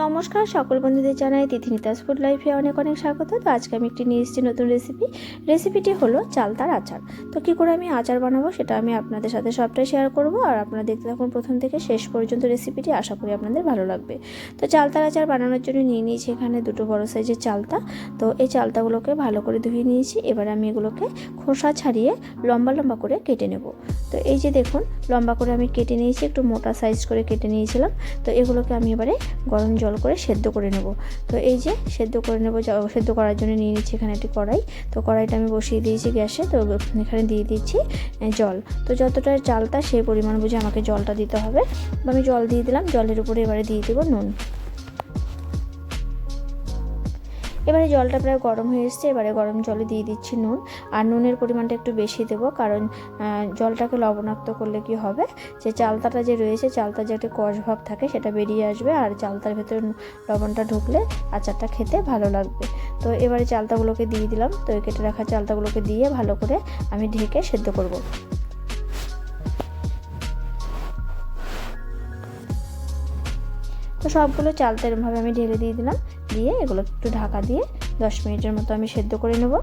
নমস্কার সকল বন্ধুদের জানাই তিথিনিতাস ফুড লাইফে অনেক অনেক স্বাগত। তো আজকে আমি একটি নিয়ে এসেছি নতুন রেসিপিটি হলো চালতার আচার। তো কী করে আমি আচার বানাবো সেটা আমি আপনাদের সাথে সবটাই শেয়ার করব, আর আপনারা দেখতে থাকুন প্রথম থেকে শেষ পর্যন্ত রেসিপিটি। আশা করি আপনাদের ভালো লাগবে। তো চালতার আচার বানানোর জন্য নিয়ে নিয়েছি এখানে দুটো বড় সাইজের চালতা। তো এই চালতাগুলোকে ভালো করে ধুয়ে নিয়েছি। এবার আমি এগুলোকে খোসা ছাড়িয়ে লম্বা লম্বা করে কেটে নেব। তো এই যে দেখুন লম্বা করে আমি কেটে নিয়েছি, একটু মোটা সাইজ করে কেটে নিয়েছিলাম। তো এগুলোকে আমি এবারে গরম জল করে সেদ্ধ করে নেব। তো এই যে সেদ্ধ করে নেব, সেদ্ধ করার জন্য নিয়ে নিচ্ছি এখানে একটি কড়াই। তো কড়াইটা আমি বসিয়ে দিয়েছি গ্যাসে। তো এখানে দিয়ে দিচ্ছি জল। তো যতটা চালতা সেই পরিমাণ বুঝে আমাকে জলটা দিতে হবে। আমি জল দিয়ে দিলাম। জলের উপরে এবারে দিয়ে দেবো নুন। এবারে জলটা প্রায় গরম হয়ে এসছে। এবারে গরম জলে দিয়ে দিচ্ছি নুন। আর নুনের পরিমাণটা একটু বেশি দেব, কারণ জলটাকে লবণাক্ত করলে কি হবে, যে চালতাটা যে রয়েছে, চালতার যে একটা কষ ভাব থাকে সেটা বেরিয়ে আসবে, আর চালতার ভেতরে লবণটা ঢুকলে আচারটা খেতে ভালো লাগবে। তো এবারে চালতাগুলোকে দিয়ে দিলাম। তো কেটে রাখা চালতাগুলোকে দিয়ে ভালো করে আমি ঢেকে সেদ্ধ করব। তো সবগুলো চালতা এরমভাবে আমি ঢেলে দিয়ে দিলাম। দিয়ে এগুলো একটু ঢাকা দিয়ে 10 মিনিটের মতো আমি সেদ্ধ করে নেব।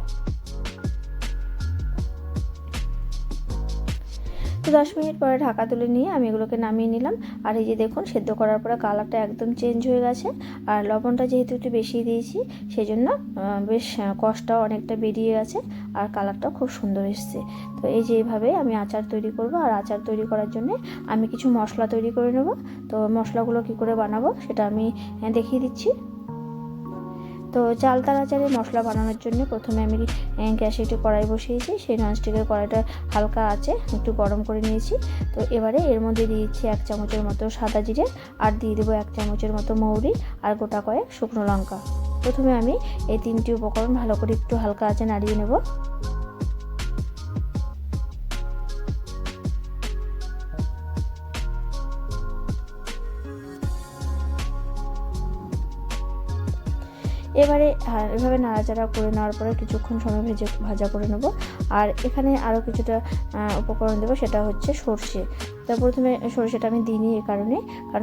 তো 10 মিনিট পরে ঢাকা তুলে নিয়ে আমি এগুলোকে নামিয়ে নিলাম। আর এই যে দেখুন সেদ্ধ করার পরে কালারটা একদম চেঞ্জ হয়ে গেছে। আর লবণটা যেহেতু একটু বেশি দিয়েছি সেই জন্য বেশ কষটাও অনেকটা বেরিয়ে গেছে, আর কালারটাও খুব সুন্দর এসছে। তো এই যে এইভাবে আমি আচার তৈরি করব। আর আচার তৈরি করার জন্য আমি কিছু মশলা তৈরি করে নেব। তো মশলাগুলো কি করে বানাবো সেটা আমি দেখিয়ে দিচ্ছি। তো চালতার আচারে মশলা বানানোর জন্য প্রথমে আমি গ্যাসে একটু কড়াই বসিয়েছি। সেই ননস্টিকের কড়াইটা হালকা আছে একটু গরম করে নিয়েছি। তো এবারে এর মধ্যে দিয়েছি 1 চামচের মতো সাদা জিরে, আর দিয়ে দেবো 1 চামচের মতো মৌরি, আর গোটা কয়েক শুকনো লঙ্কা। প্রথমে আমি এই 3টি উপকরণ ভালো করে একটু হালকা আঁচে নাড়িয়ে নেব। এবারে এভাবে নাড়াচাড়া করে নেওয়ার পরে কিছুক্ষণ সময় ভাজা করে নেব। আর এখানে আরও কিছুটা উপকরণ দেবো, সেটা হচ্ছে সর্ষে। তো প্রথমে সর্ষেটা আমি দিইনি এই কারণ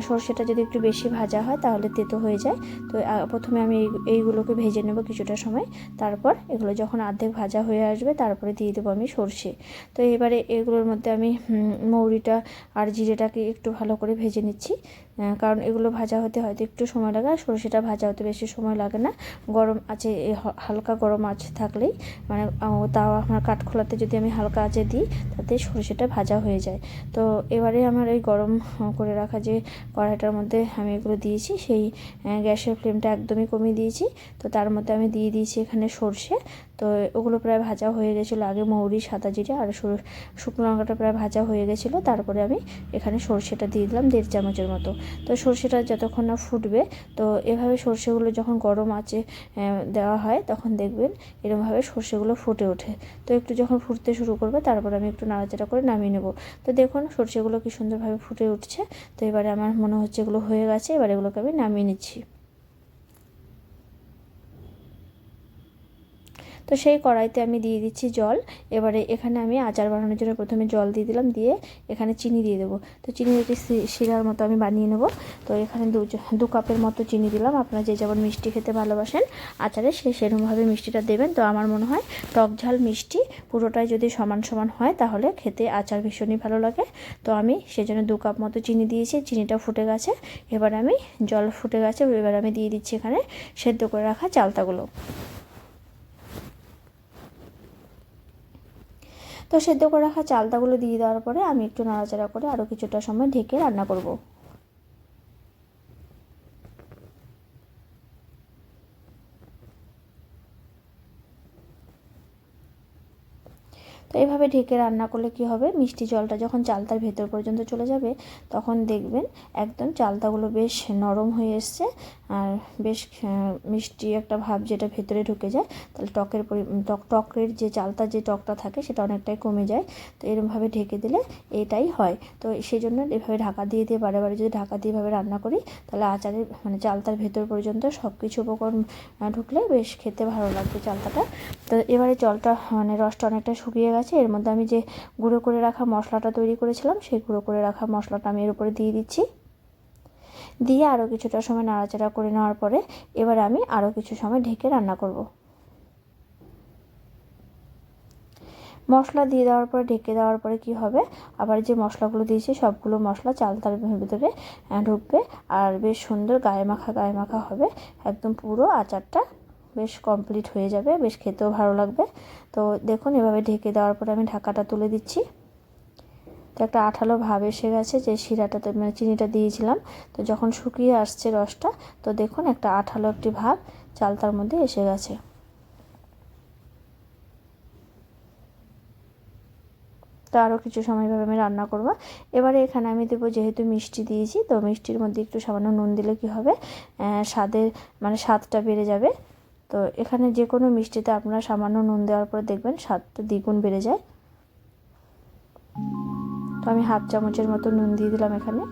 সর্ষেটা যদি একটু বেশি ভাজা হয় তাহলে তেতো হয়ে যায়। তো প্রথমে আমি এইগুলোকে ভেজে নেব কিছুটা সময়। তারপর এগুলো যখন অর্ধেক ভাজা হয়ে আসবে তারপরে দিয়ে দেবো আমি সর্ষে। তো এবারে এগুলোর মধ্যে আমি মৌরিটা আর জিরেটাকে একটু ভালো করে ভেজে নিচ্ছি, কারণ এগুলো ভাজা হতে হয়তো একটু সময় লাগে। আর সর্ষেটা ভাজা হতে বেশি সময় লাগে না। গরম আছে, হালকা গরম আঁচ থাকলেই, মানে তাও আমার কাঠখোলাতে যদি আমি হালকা আঁচে দিই তাতে সর্ষেটা ভাজা হয়ে যায়। তো এবারে আমার এই গরম করে রাখা যে কড়াইটার মধ্যে আমি এগুলো দিয়েছি, সেই গ্যাসের ফ্লেমটা একদমই কমিয়ে দিয়েছি। তো তার মধ্যে আমি দিয়ে দিয়েছি এখানে সর্ষে। তো ওগুলো প্রায় ভাজা হয়ে গেছিলো, আগে মৌরি সাদা জিরে আর শুকনো লঙ্কাটা প্রায় ভাজা হয়ে গেছিলো। তারপরে আমি এখানে সর্ষেটা দিয়ে দিলাম 1.5 চামচের মতো। তো সর্ষেটা যতক্ষণ না ফুটবে, তো এভাবে সর্ষেগুলো যখন গরম আঁচে দেওয়া হয় তখন দেখবেন এরকমভাবে সর্ষেগুলো ফুটে ওঠে। তো একটু যখন ফুটতে শুরু করবে তারপর আমি একটু নাড়াচাড়া করে নামিয়ে নেব। তো দেখুন সর্ষেগুলো কি সুন্দরভাবে ফুটে উঠছে। তো এবারে আমার মনে হচ্ছে এগুলো হয়ে গেছে। এবার এগুলোকে আমি নামিয়ে নিচ্ছি। তো সেই কড়াইতে আমি দিয়ে দিচ্ছি জল। এবারে এখানে আমি আচার বানানোর জন্য প্রথমে জল দিয়ে দিলাম, দিয়ে এখানে চিনি দিয়ে দেবো। তো চিনি একটি শিরার মতো আমি বানিয়ে নেব। তো এখানে 2 কাপের মতো চিনি দিলাম। আপনারা যে যেমন মিষ্টি খেতে ভালোবাসেন আচারে সেরকমভাবে মিষ্টিটা দেবেন। তো আমার মনে হয় টক ঝাল মিষ্টি পুরোটাই যদি সমান সমান হয় তাহলে খেতে আচার ভীষণই ভালো লাগে। তো আমি সেজন্য 2 কাপ মতো চিনি দিয়েছি। চিনিটা ফুটে গেছে। এবার আমি জল ফুটে গেছে, এবার আমি দিয়ে দিচ্ছি এখানে সেদ্ধ করে রাখা চালতাগুলো। তো সেদ্ধ করে রাখা চালতাগুলো দিয়ে দেওয়ার পরে আমি একটু নাড়াচাড়া করে আরও কিছুটা সময় ঢেকে রান্না করব। তো এইভাবে ঢেকে রান্না করলে কি হবে, মিষ্টি জলটা যখন চালতার ভেতর পর্যন্ত চলে যাবে তখন দেখবেন একদম চালতাগুলো বেশ নরম হয়ে এসছে, আর বেশ মিষ্টি একটা ভাব যেটা ভেতরে ঢুকে যায়। তাহলে টকের যে চালতার যে টকটা থাকে সেটা অনেকটাই কমে যায়। তো এরকমভাবে ঢেকে দিলে এটাই হয়। তো সেই জন্য এভাবে ঢাকা দিয়ে বারে বারে যদি ঢাকা দিয়ে এভাবে রান্না করি তাহলে আচারের মানে চালতার ভেতর পর্যন্ত সব কিছু উপকরণ ঢুকলে বেশ খেতে ভালো লাগবে চালতাটা। তো এবারে জলটা মানে রসটা অনেকটা শুকিয়ে গেছে। এর মধ্যে আমি যে গুঁড়ো করে রাখা মশলাটা তৈরি করেছিলাম সেই গুঁড়ো করে রাখা মশলাটা আমি এর উপরে দিয়ে দিচ্ছি। দিয়ে আরও কিছুটা সময় নাড়াচাড়া করে নেওয়ার পরে এবার আমি আরও কিছু সময় ঢেকে রান্না করব। মশলা দিয়ে দেওয়ার পরে ঢেকে দেওয়ার পরে কি হবে, আবার যে মশলাগুলো দিয়েছি সবগুলো মশলা চালতার ভিতরে ঢুকবে আর বেশ সুন্দর গায়ে মাখা হবে। একদম পুরো আচারটা বেশ কমপ্লিট হয়ে যাবে, বেশ খেতেও ভালো লাগবে। তো দেখুন এভাবে ঢেকে দেওয়ার পরে আমি ঢাকাটা তুলে দিচ্ছি। তো একটা আঠালো ভাব এসে গেছে, যে শিরাটাতে মানে চিনিটা দিয়েছিলাম, তো যখন শুকিয়ে আসছে রসটা, তো দেখুন একটা আঠালো একটি ভাব চালতার মধ্যে এসে গেছে। তো আরও কিছু সময় এভাবে আমি রান্না করব। এবারে এখানে আমি দেবো, যেহেতু মিষ্টি দিয়েছি, তো মিষ্টির মধ্যে একটু সামান্য নুন দিলে কি হবে, স্বাদটা বেড়ে যাবে। তো এখানে যে কোনো মিষ্টিতে আপনারা সামান্য নুন দেওয়ার পর দেখবেন স্বাদটা দ্বিগুণ বেড়ে যায়। তো আমি হাফ চামচের মতো নুন দিয়ে দিলাম এখানে।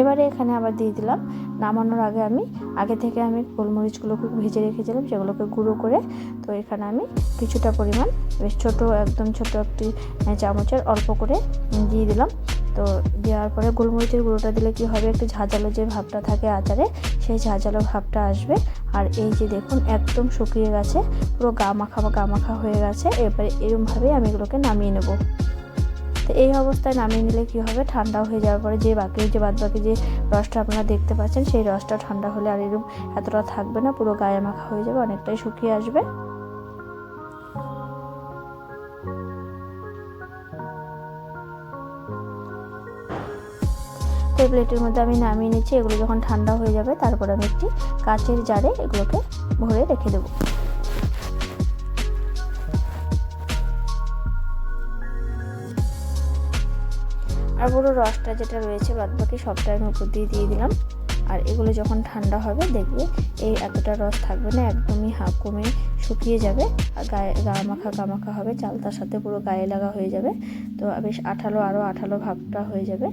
এবারে এখানে আবার দিয়ে দিলাম, নামানোর আগে আগে থেকে আমি গোলমরিচগুলোকে ভেজে রেখেছিলাম, সেগুলোকে গুঁড়ো করে, তো এখানে আমি কিছুটা পরিমাণ বেশ একদম ছোট একটি চামচের অল্প করে দিয়ে দিলাম। তো দেওয়ার পরে গোলমরিচের গুঁড়োটা দিলে কি হবে, একটু ঝাঁঝালো যে ভাবটা থাকে আচারে, সেই ঝাঁঝালো ভাবটা আসবে। আর এই যে দেখুন একদম শুকিয়ে গেছে, পুরো গা মাখা হয়ে গেছে। এবারে এরকমভাবেই আমি এগুলোকে নামিয়ে নেব। তো এই অবস্থায় নামিয়ে নিলে কি হবে, ঠান্ডা হয়ে যাওয়ার পরে যে বাদবাকি যে রসটা আপনারা দেখতে পাচ্ছেন, সেই রসটা ঠান্ডা হলে আর এরকম এতটা থাকবে না, পুরো গায়ে মাখা হয়ে যাবে, অনেকটাই শুকিয়ে আসবে। তো এই প্লেটের মধ্যে আমি নামিয়ে নিচ্ছি। এগুলো যখন ঠান্ডা হয়ে যাবে, তারপর আমি একটি কাচের জারে এগুলোকে ভরে রেখে দেবো। আর পুরো রসটা যেটা রয়েছে বাদবাকি সবটা আমি উপর দিয়ে দিলাম। আর এগুলো যখন ঠান্ডা হবে দেখবে এই এতটা রস থাকবে না, একদমই কমে শুকিয়ে যাবে আর গা মাখা হবে, চালতার সাথে পুরো গায়ে লাগা হয়ে যাবে। তো বেশ আরও আঠালো ভাবটা হয়ে যাবে।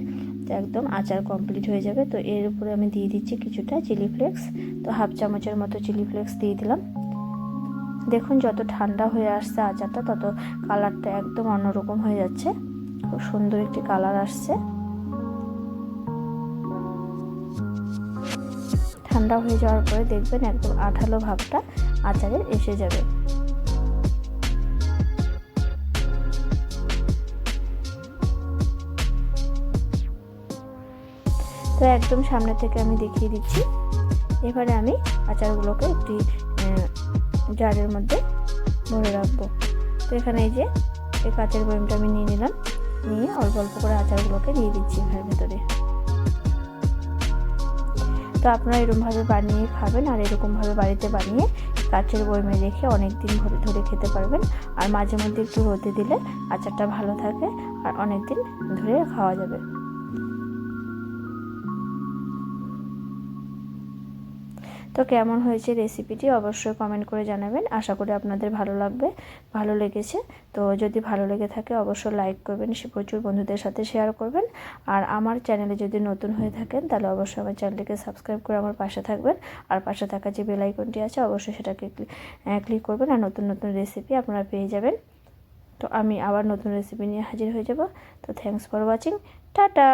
তো একদম আচার কমপ্লিট হয়ে যাবে। তো এর উপরে আমি দিয়ে দিচ্ছি কিছুটা চিলি ফ্লেক্স। তো হাফ চামচের মতো চিলি ফ্লেক্স দিয়ে দিলাম। দেখুন যত ঠান্ডা হয়ে আসছে আচারটা, তত কালারটা একদম অন্যরকম হয়ে যাচ্ছে, খুব সুন্দর একটি কালার আসছে। ঠান্ডা হয়ে যাওয়ার পরে দেখবেন একদম আঠালো ভাবটা আচারের এসে যাবে। তো একদম সামনে থেকে আমি দেখিয়ে দিচ্ছি। এবারে আমি আচারগুলোকে একটি জারের মধ্যে ভরে রাখবো। তো এখানে এই যে এই কাচের বয়ামটা আমি নিয়ে নিলাম, নিয়ে অল্প অল্প করে আচারগুলোকে দিয়ে দিচ্ছি এর ভেতরে। তো আপনারা এরকমভাবে বানিয়ে খাবেন, আর এরকমভাবে বাড়িতে বানিয়ে কাচের বয়ামে রেখে অনেক দিন ধরে খেতে পারবেন। আর মাঝে মধ্যে একটু রোদে দিলে আচারটা ভালো থাকে আর অনেক দিন ধরে খাওয়া যাবে। তো কেমন হয়েছে রেসিপিটি অবশ্যই কমেন্ট করে জানাবেন। আশা করি আপনাদের ভালো লেগেছে। তো যদি ভালো লেগে থাকে অবশ্যই লাইক করবেন, প্রচুর বন্ধুদের সাথে শেয়ার করবেন। আর আমার চ্যানেলে যদি নতুন হয়ে থাকেন তাহলে অবশ্যই আমার চ্যানেলটিকে সাবস্ক্রাইব করে আমার পাশে থাকবেন। আর পাশে থাকা যে বেল আইকনটি আছে অবশ্যই সেটাকে ক্লিক করবেন, আর নতুন রেসিপি আপনারা পেয়ে যাবেন। তো আমি আবার নতুন রেসিপি নিয়ে হাজির হয়ে যাব। তো থ্যাঙ্কস ফর ওয়াচিং, টাটা।